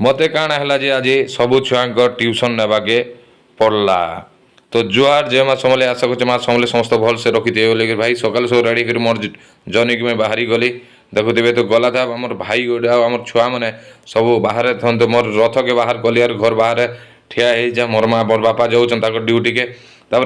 मते काण है जे आज सबु छुआ ट्यूशन नेबाके पड़ला। तो जुआर जे माँ समले आशा कर माँ समले समस्त भल से रखी थे बोले भाई सकाल सब रेडी कर मोर जर्नी की मैं बाहरी गली देखुवे तो गला था आम भाई गोटे आम छुआ मैंने सब बाहर थे तो मोर रथ के बाहर कली और घर बाहर ठिया हो जा मोर माँ मोर बापा जाऊन ड्यूटी के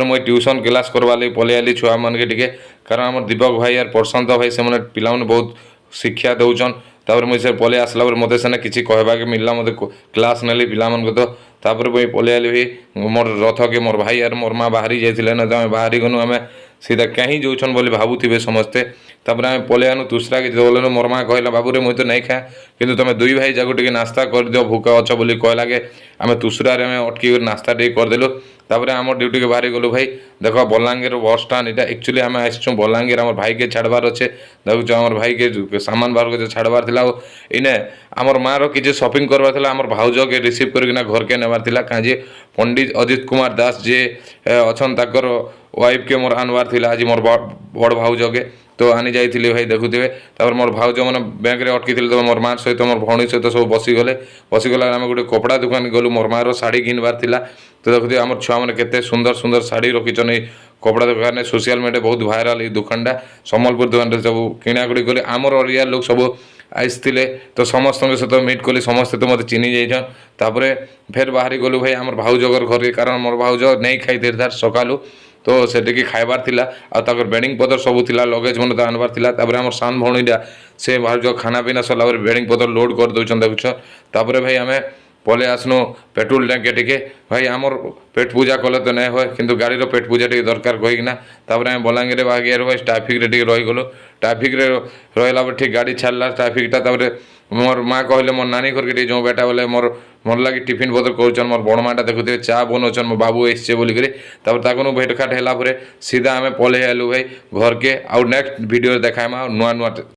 मुझे ट्यूशन क्लास करवा लगे पलि आली छुआ मन के टिके कारण आम दीपक भाई यार प्रशांत भाई से पिला बहुत शिक्षा दौन मुझे पलि आसला मत से किसी कहवाके मिलला मत क्लास नेली पिला तो मुझे पलि आली भाई मोर रथ के मोर भाई यार मोर माँ बाहरी जाते ना तो बाहरी गनु आम सीधा कहीं जाऊन बोली भावुवे समस्ते आम पलि आनु तुसरा कि बोलनु मोर माँ कहला बाबू रे मुझे तो नहीं खाए कि तुम दुई भाई जाक टे नास्ता कर दियो भूक अच्छ बोली कहला के आम तुसरा अटकी नास्ता टे करदेलु आम ड्यूटी के बाहरी गलु भाई देख बलांगीर बस स्टाण यहाँ एक्चुअली आम आसचु बलांगीर आम भाई के छाड़बार अच्छे देखु आम भाई के सामान बाहर के छाड़बार था इने आमर माँ रि सपिंग करवार आम भाउज के रिसीव करना घर के नेबार कहीं पंडित अजित कुमार दास जे अच्छा वाइफ के मोर आनवार थी आज मोर बड़ भाउज के तो आनी जाइए भाई देखुवे मोर भाउज मैंने बैंक में अटकी तो मोर माँ सहित मोर भौणी सहित सब बसीगला आम गोटे कपड़ा दुकान गलु मोर माँ शाढ़ी घिनबार था तो देखुए आम छुआ मैंने केते सुंदर सुंदर शाढ़ी रखीचन कपड़ा दुकान सोशल मीडिया बहुत भाइराल ये दुकानटा सम्बलपुर दुकान सब किणाकुड़ी गली आमर एरिया लोग सब आसते तो समस्त सहित मीट कली समस्ते तो मत चिन्ह जाइछन फेर बाहरी गलु भाई आम भाउजर घर कारण मोर भाउज नहीं खाई थे सकालू तो से खाइबार थिला आर बेडिंग पदर सब थिला लगेज मन आनबार थिला आम सान भौणीटा से भाउज खाना पीना सरला बेडिंग पदर लोड कर दौन देखुछ भाई आम पलि आसनु पेट्रोल टैंके टिके भाई आमर पेट पूजा कले तो नहीं हुए किंतु गाड़ी पेट पूजा टे दरकार कहीकिना आम बलांगीर बागे भाई ट्राफिक रे रहीगलु ट्राफिक रे रहा ठीक गाड़ी छाड़ा ट्राफिकटा मोर माँ कहले मोर नानी घर के जो बेटा बोले मोर मोर लगे टिफिन पतर कर मोर बड़ माटा देखुए चा बनौन मो बाबू एसचे बोलिक भेट घाट है सीधा आम पलि आलु भाई घर के आउ नेक्स्ट वीडियो देखाएमा नुआ नुआ